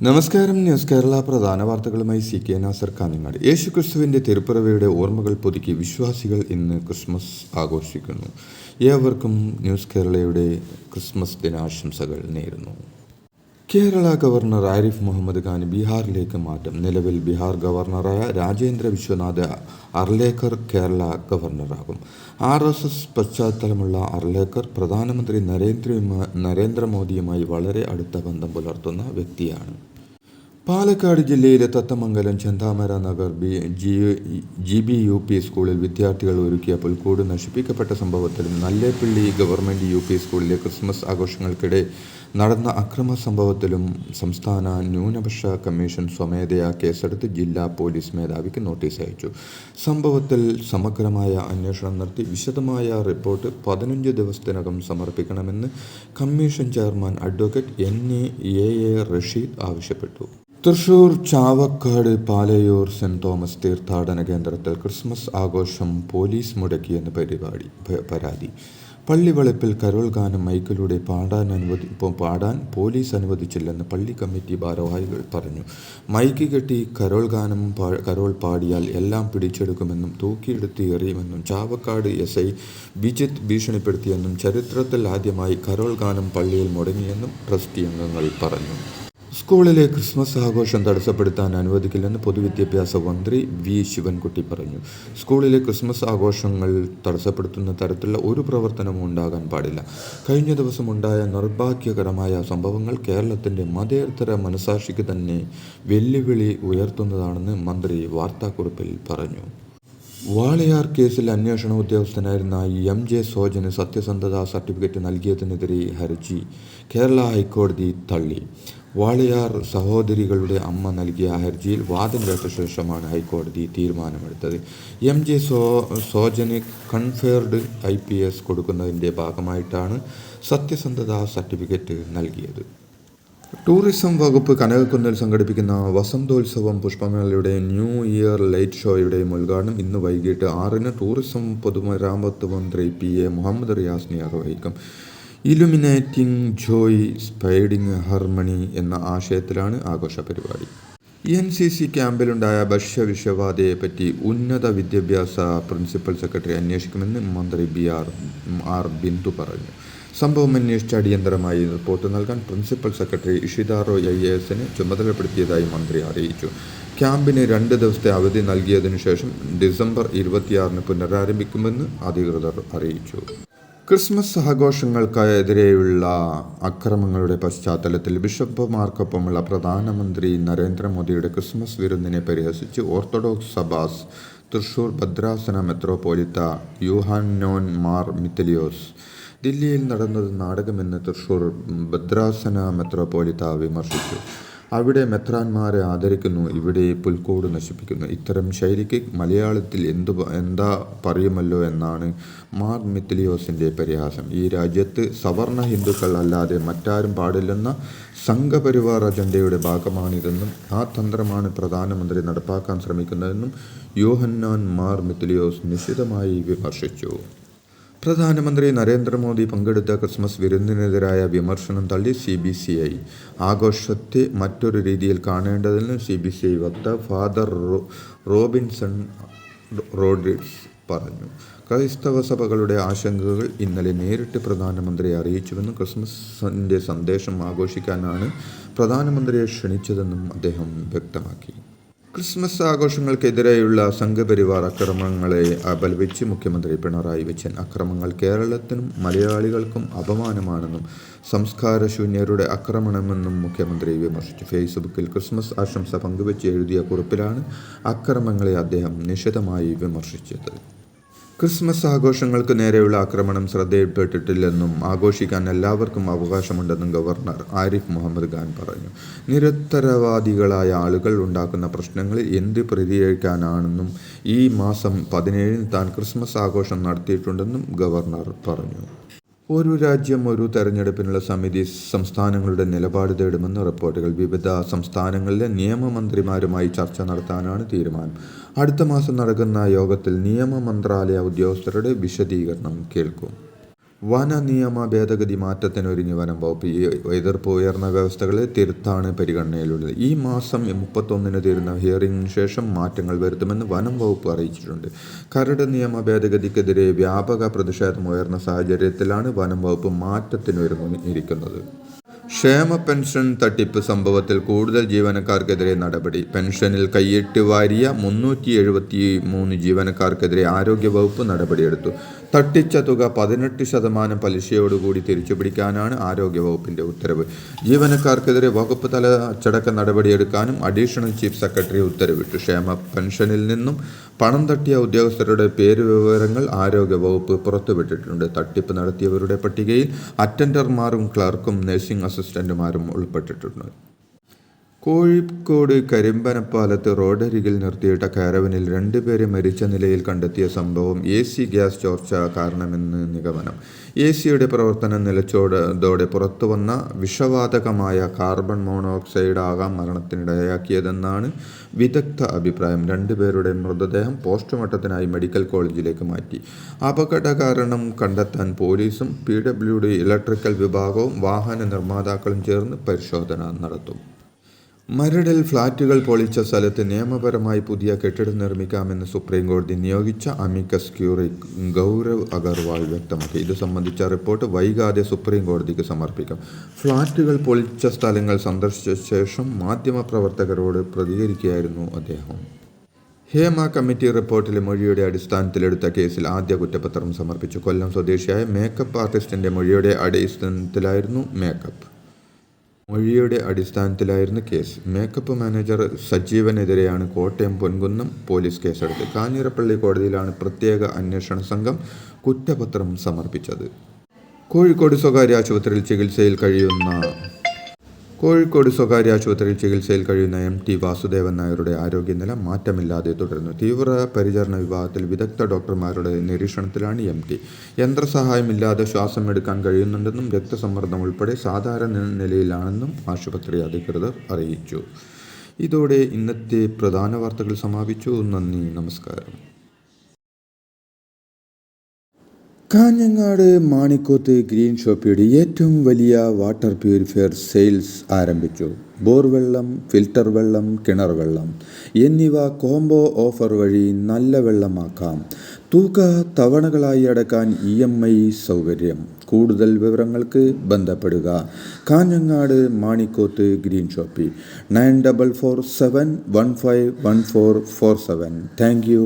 നമസ്കാരം. ന്യൂസ് കേരള പ്രധാന വാർത്തകളുമായി CK നാസർ കാഞ്ഞങ്ങാട്. യേശുക്രിസ്തുവിൻ്റെ തിരുപ്പിറവിയുടെ ഓർമ്മകൾ പുതുക്കി വിശ്വാസികൾ ഇന്ന് ക്രിസ്മസ് ആഘോഷിക്കുന്നു. ഏവർക്കും ന്യൂസ് കേരളയുടെ ക്രിസ്മസ് ദിനാശംസകൾ നേരുന്നു. കേരള ഗവർണർ ആരിഫ് മുഹമ്മദ് ഖാന് ബീഹാറിലേക്ക് മാറ്റം. നിലവിൽ ബീഹാർ ഗവർണറായ രാജേന്ദ്ര വിശ്വനാഥ് അർലേക്കർ കേരള ഗവർണറാകും. RSS പശ്ചാത്തലമുള്ള അർലേക്കർ പ്രധാനമന്ത്രി നരേന്ദ്രമോദിയുമായി വളരെ അടുത്ത ബന്ധം പുലർത്തുന്ന വ്യക്തിയാണ്. പാലക്കാട് ജില്ലയിലെ തത്തമംഗലം ചെന്താമര നഗർ GB UP സ്കൂളിൽ വിദ്യാർത്ഥികൾ ഒരുക്കിയ പുൽക്കൂട് നശിപ്പിക്കപ്പെട്ട സംഭവത്തിലും നല്ലേപ്പിള്ളി ഗവൺമെൻറ് UP സ്കൂളിലെ ക്രിസ്മസ് ആഘോഷങ്ങൾക്കിടെ നടന്ന അക്രമ സംഭവത്തിലും സംസ്ഥാന ന്യൂനപക്ഷ കമ്മീഷൻ സ്വമേധയാ കേസെടുത്ത് ജില്ലാ പോലീസ് മേധാവിക്ക് നോട്ടീസ് അയച്ചു. സംഭവത്തിൽ സമഗ്രമായ അന്വേഷണം നടത്തി വിശദമായ റിപ്പോർട്ട് 15 ദിവസത്തിനകം സമർപ്പിക്കണമെന്ന് commission chairman advocate NA Rasheed ആവശ്യപ്പെട്ടു. തൃശൂർ ചാവക്കാട് പാലയൂർ സെന്റ് തോമസ് തീർത്ഥാടന കേന്ദ്രത്തിൽ ക്രിസ്മസ് ആഘോഷം പോലീസ് മുടക്കിയെന്ന് പരാതി. പള്ളിവളപ്പിൽ കരോൾ ഗാനം മൈക്കിലൂടെ പാടാൻ പോലീസ് അനുവദിച്ചില്ലെന്ന് പള്ളി കമ്മിറ്റി ഭാരവാഹികൾ പറഞ്ഞു. മൈക്ക് കെട്ടി കരോൾ പാടിയാൽ എല്ലാം പിടിച്ചെടുക്കുമെന്നും തൂക്കിയെടുത്ത് എറിയുമെന്നും ചാവക്കാട് SI ബിജിത്ത് ഭീഷണിപ്പെടുത്തിയെന്നും ചരിത്രത്തിൽ ആദ്യമായി കരോൾ ഗാനം പള്ളിയിൽ മുടങ്ങിയെന്നും ട്രസ്റ്റി അംഗങ്ങൾ പറഞ്ഞു. സ്കൂളിലെ ക്രിസ്മസ് ആഘോഷം തടസ്സപ്പെടുത്താൻ അനുവദിക്കില്ലെന്ന് പൊതുവിദ്യാഭ്യാസ മന്ത്രി V ശിവൻകുട്ടി പറഞ്ഞു. സ്കൂളിലെ ക്രിസ്മസ് ആഘോഷങ്ങൾ തടസ്സപ്പെടുത്തുന്ന തരത്തിലുള്ള ഒരു പ്രവർത്തനവും ഉണ്ടാകാൻ പാടില്ല. കഴിഞ്ഞ ദിവസം ഉണ്ടായ നിർഭാഗ്യകരമായ സംഭവങ്ങൾ കേരളത്തിൻ്റെ മതേതര മനസാക്ഷിക്ക് തന്നെ വെല്ലുവിളി ഉയർത്തുന്നതാണെന്ന് മന്ത്രി വാർത്താക്കുറിപ്പിൽ പറഞ്ഞു. വാളയാർ കേസിൽ അന്വേഷണ ഉദ്യോഗസ്ഥനായിരുന്ന MJ സോജന് സത്യസന്ധതാ സർട്ടിഫിക്കറ്റ് നൽകിയതിനെതിരെ ഹർജി കേരള ഹൈക്കോടതി തള്ളി. വാളയാർ സഹോദരികളുടെ അമ്മ നൽകിയ ഹർജിയിൽ വാദം കേട്ട ശേഷമാണ് ഹൈക്കോടതി തീരുമാനമെടുത്തത്. MJ സോജന് കൺഫേർഡ് IPS കൊടുക്കുന്നതിൻ്റെ ഭാഗമായിട്ടാണ് സത്യസന്ധതാ സർട്ടിഫിക്കറ്റ് നൽകിയത്. ടൂറിസം വകുപ്പ് കനകക്കുന്നിൽ സംഘടിപ്പിക്കുന്ന വസന്തോത്സവം പുഷ്പമേളയുടെ ന്യൂ ഇയർ ലൈറ്റ് ഷോയുടെയും ഉദ്ഘാടനം ഇന്ന് വൈകിട്ട് 6-ന് ടൂറിസം പൊതുമരാമത്ത് മന്ത്രി PA മുഹമ്മദ് റിയാസ് നിർവഹിക്കും. ഇലുമിനേറ്റിംഗ് ജോയ് സ്പ്രെഡിംഗ് ഹാർമണി എന്ന ആശയത്തിലാണ് ആഘോഷ പരിപാടി. NCC ക്യാമ്പിലുണ്ടായ ഭക്ഷ്യവിഷബാധയെപ്പറ്റി ഉന്നത വിദ്യാഭ്യാസ പ്രിൻസിപ്പൽ സെക്രട്ടറി അന്വേഷിക്കുമെന്ന് മന്ത്രി R ബിന്ദു പറഞ്ഞു. സംഭവം അന്വേഷിച്ച് അടിയന്തരമായി റിപ്പോർട്ട് നൽകാൻ പ്രിൻസിപ്പൽ സെക്രട്ടറി ഇഷിത റോയ് IASനെ ചുമതലപ്പെടുത്തിയതായി മന്ത്രി അറിയിച്ചു. ക്യാമ്പിന് 2 ദിവസത്തെ അവധി നൽകിയതിനു ശേഷം ഡിസംബർ 26-ന് പുനരാരംഭിക്കുമെന്ന് അധികൃതർ അറിയിച്ചു. ക്രിസ്മസ് ആഘോഷങ്ങൾക്കെതിരെയുള്ള അക്രമങ്ങളുടെ പശ്ചാത്തലത്തിൽ ബിഷപ്പുമാർക്കൊപ്പമുള്ള പ്രധാനമന്ത്രി നരേന്ദ്രമോദിയുടെ ക്രിസ്മസ് വിരുന്നിനെ പരിഹസിച്ച് ഓർത്തഡോക്സ് സഭാസ് തൃശൂർ ഭദ്രാസന മെത്രോപൊലീത്ത യൂഹാന്നോൻ മാർ മിത്തലിയോസ് ദില്ലിയിൽ നടന്നത് നാടകമെന്ന് തൃശൂർ ഭദ്രാസന മെത്രോപൊലീത്ത വിമർശിച്ചു. അവിടെ മെത്രാന്മാരെ ആദരിക്കുന്നു, ഇവിടെ പുൽക്കൂട് നശിപ്പിക്കുന്നു. ഇത്തരം ശൈലിക്ക് മലയാളത്തിൽ എന്താ പറയുമല്ലോ എന്നാണ് മാർ മിത്തലിയോസിൻ്റെ പരിഹാസം. ഈ രാജ്യത്ത് സവർണ ഹിന്ദുക്കൾ അല്ലാതെ മറ്റാരും പാടില്ലെന്ന സംഘപരിവാർ അജണ്ടയുടെ ഭാഗമാണിതെന്നും ആ തന്ത്രമാണ് പ്രധാനമന്ത്രി നടപ്പാക്കാൻ ശ്രമിക്കുന്നതെന്നും യോഹന്നാൻ മാർ മിത്തലിയോസ് നിശിതമായി വിമർശിച്ചു. പ്രധാനമന്ത്രി നരേന്ദ്രമോദി പങ്കെടുത്ത ക്രിസ്മസ് വിരുന്നിനെതിരായ വിമർശനം തള്ളി CBCI. ആഘോഷത്തെ മറ്റൊരു രീതിയിൽ കാണേണ്ടതെന്ന് CBCI വക്താവ് ഫാദർ റോബിൻസൺ റോഡ്രിഗ്സ് പറഞ്ഞു. ക്രൈസ്തവ സഭകളുടെ ആശങ്കകൾ ഇന്നലെ നേരിട്ട് പ്രധാനമന്ത്രിയെ അറിയിച്ചുവെന്നും ക്രിസ്മസിൻ്റെ സന്ദേശം ആഘോഷിക്കാനാണ് പ്രധാനമന്ത്രിയെ ക്ഷണിച്ചതെന്നും അദ്ദേഹം വ്യക്തമാക്കി. ക്രിസ്മസ് ആഘോഷങ്ങൾക്കെതിരെയുള്ള സംഘപരിവാർ അക്രമങ്ങളെ അപലപിച്ച് മുഖ്യമന്ത്രി പിണറായി വിജയൻ അക്രമങ്ങൾ കേരളത്തിനും മലയാളികൾക്കും അപമാനമാണെന്നും സംസ്കാരശൂന്യരുടെ ആക്രമണമെന്നും മുഖ്യമന്ത്രി വിമർശിച്ചു. ഫേസ്ബുക്കിൽ ക്രിസ്മസ് ആശംസ പങ്കുവെച്ച് എഴുതിയ കുറിപ്പിലാണ് അക്രമങ്ങളെ അദ്ദേഹം നിശിതമായി വിമർശിച്ചത്. ക്രിസ്മസ് ആഘോഷങ്ങൾക്ക് നേരെയുള്ള ആക്രമണം ശ്രദ്ധയിൽപ്പെട്ടിട്ടില്ലെന്നും ആഘോഷിക്കാൻ എല്ലാവർക്കും അവകാശമുണ്ടെന്നും ഗവർണർ ആരിഫ് മുഹമ്മദ് ഖാൻ പറഞ്ഞു. നിരുത്തരവാദികളായ ആളുകൾ ഉണ്ടാക്കുന്ന പ്രശ്നങ്ങളിൽ എന്ത് പ്രതികരിക്കാനാണെന്നും ഈ മാസം 17-ന് താൻ ക്രിസ്മസ് ആഘോഷം നടത്തിയിട്ടുണ്ടെന്നും ഗവർണർ പറഞ്ഞു. ഒരു രാജ്യം ഒരു തെരഞ്ഞെടുപ്പിനുള്ള സമിതി സംസ്ഥാനങ്ങളുടെ നിലപാട് തേടുമെന്ന് റിപ്പോർട്ടുകൾ. വിവിധ സംസ്ഥാനങ്ങളിലെ നിയമമന്ത്രിമാരുമായി ചർച്ച നടത്താനാണ് തീരുമാനം. അടുത്ത മാസം നടക്കുന്ന യോഗത്തിൽ നിയമ മന്ത്രാലയ ഉദ്യോഗസ്ഥരുടെ വിശദീകരണം കേൾക്കും. വന നിയമ ഭേദഗതി മാറ്റത്തിനൊരുങ്ങി വനം വകുപ്പ്. ഈ എതിർപ്പ് ഉയർന്ന വ്യവസ്ഥകളെ തിരുത്താണ് പരിഗണനയിലുള്ളത്. ഈ മാസം 31-ന് തീരുന്ന ഹിയറിംഗിന് ശേഷം മാറ്റങ്ങൾ വരുത്തുമെന്ന് വനം വകുപ്പ് അറിയിച്ചിട്ടുണ്ട്. കരട് നിയമ ഭേദഗതിക്കെതിരെ വ്യാപക പ്രതിഷേധം ഉയർന്ന സാഹചര്യത്തിലാണ് വനം വകുപ്പ് മാറ്റത്തിനൊരുങ്ങിയിരിക്കുന്നത്. ക്ഷേമ പെൻഷൻ തട്ടിപ്പ് സംഭവത്തിൽ കൂടുതൽ ജീവനക്കാർക്കെതിരെ നടപടി. പെൻഷനിൽ കൈയിട്ട് വാരിയ 373 ജീവനക്കാർക്കെതിരെ ആരോഗ്യവകുപ്പ് നടപടിയെടുത്തു. തട്ടിച്ച തുക 18% പലിശയോടുകൂടി തിരിച്ചുപിടിക്കാനാണ് ആരോഗ്യവകുപ്പിന്റെ ഉത്തരവ്. ജീവനക്കാർക്കെതിരെ വകുപ്പ് തല അച്ചടക്ക നടപടിയെടുക്കാനും അഡീഷണൽ ചീഫ് സെക്രട്ടറി ഉത്തരവിട്ടു. ക്ഷേമ പെൻഷനിൽ നിന്നും പണം തട്ടിയ ഉദ്യോഗസ്ഥരുടെ പേരുവിവരങ്ങൾ ആരോഗ്യവകുപ്പ് പുറത്തുവിട്ടിട്ടുണ്ട്. തട്ടിപ്പ് നടത്തിയവരുടെ പട്ടികയിൽ അറ്റൻഡർമാരും ക്ലർക്കും നഴ്സിംഗ് അസിസ്റ്റന്റുമാരും ഉൾപ്പെട്ടിട്ടുണ്ട്. കോഴിക്കോട് കരിമ്പനപ്പാലത്ത് റോഡരികിൽ നിർത്തിയിട്ട കാരവനിൽ 2 പേരെ മരിച്ച നിലയിൽ കണ്ടെത്തിയ സംഭവം AC ഗ്യാസ് ചോർച്ച കാരണമെന്ന് നിഗമനം. ACയുടെ പ്രവർത്തനം നിലച്ചതോടെ പുറത്തുവന്ന വിഷവാതകമായ കാർബൺ മോണോക്സൈഡ് ആകാം മരണത്തിനിടയാക്കിയതെന്നാണ് വിദഗ്ധ അഭിപ്രായം. 2 പേരുടെ മൃതദേഹം പോസ്റ്റ്മോർട്ടത്തിനായി മെഡിക്കൽ കോളേജിലേക്ക് മാറ്റി. അപകട കാരണം കണ്ടെത്താൻ പോലീസും PWD ഇലക്ട്രിക്കൽ വിഭാഗവും വാഹന നിർമ്മാതാക്കളും ചേർന്ന് പരിശോധന നടത്തും. മരടിൽ ഫ്ളാറ്റുകൾ പൊളിച്ച സ്ഥലത്ത് നിയമപരമായി പുതിയ കെട്ടിടം നിർമ്മിക്കാമെന്ന് സുപ്രീം കോടതി നിയോഗിച്ച അമിക്കസ് ക്യൂറി ഗൗരവ് അഗർവാൾ വ്യക്തമാക്കി. ഇത് സംബന്ധിച്ച റിപ്പോർട്ട് വൈകാതെ സുപ്രീം കോടതിക്ക് സമർപ്പിക്കും. ഫ്ളാറ്റുകൾ പൊളിച്ച സ്ഥലങ്ങൾ സന്ദർശിച്ച ശേഷം മാധ്യമപ്രവർത്തകരോട് പ്രതികരിക്കുകയായിരുന്നു അദ്ദേഹം. ഹേമ കമ്മിറ്റി റിപ്പോർട്ടിലെ മൊഴിയുടെ അടിസ്ഥാനത്തിലെടുത്ത കേസിൽ ആദ്യ കുറ്റപത്രം സമർപ്പിച്ചു. കൊല്ലം സ്വദേശിയായ മേക്കപ്പ് ആർട്ടിസ്റ്റിന്റെ മൊഴിയുടെ അടിസ്ഥാനത്തിലായിരുന്നു കേസ്. മേക്കപ്പ് മാനേജർ സജീവനെതിരെയാണ് കോട്ടയം പൊൻകുന്നം പോലീസ് കേസെടുത്തത്. കാഞ്ഞിരപ്പള്ളി കോടതിയിലാണ് പ്രത്യേക അന്വേഷണ സംഘം കുറ്റപത്രം സമർപ്പിച്ചത്. കോഴിക്കോട് സ്വകാര്യ ആശുപത്രിയിൽ ചികിത്സയിൽ കഴിയുന്ന MT വാസുദേവൻ നായരുടെ ആരോഗ്യനില മാറ്റമില്ലാതെ തുടരുന്നു. തീവ്ര പരിചരണ വിഭാഗത്തിൽ വിദഗ്ധ ഡോക്ടർമാരുടെ നിരീക്ഷണത്തിലാണ് MT. യന്ത്രസഹായമില്ലാതെ ശ്വാസം എടുക്കാൻ കഴിയുന്നുണ്ടെന്നും രക്തസമ്മർദ്ദം ഉൾപ്പെടെ സാധാരണ നിലയിലാണെന്നും ആശുപത്രി അധികൃതർ അറിയിച്ചു. ഇതോടെ ഇന്നത്തെ പ്രധാന വാർത്തകൾ സമാപിച്ചു. നന്ദി, നമസ്കാരം. കാഞ്ഞങ്ങാട് മാണിക്കോത്ത് ഗ്രീൻ ഷോപ്പിയുടെ ഏറ്റവും വലിയ വാട്ടർ പ്യൂരിഫയർ സെയിൽസ് ആരംഭിച്ചു. ബോർവെള്ളം, ഫിൽട്ടർ വെള്ളം, കിണർ വെള്ളം എന്നിവ കോംബോ ഓഫർ വഴി നല്ല വെള്ളമാക്കാം. തുക തവണകളായി അടക്കാൻ EMI സൗകര്യം. കൂടുതൽ വിവരങ്ങൾക്ക് ബന്ധപ്പെടുക. Kanhangad Manikoth green shoppy 9447151447. Thank U.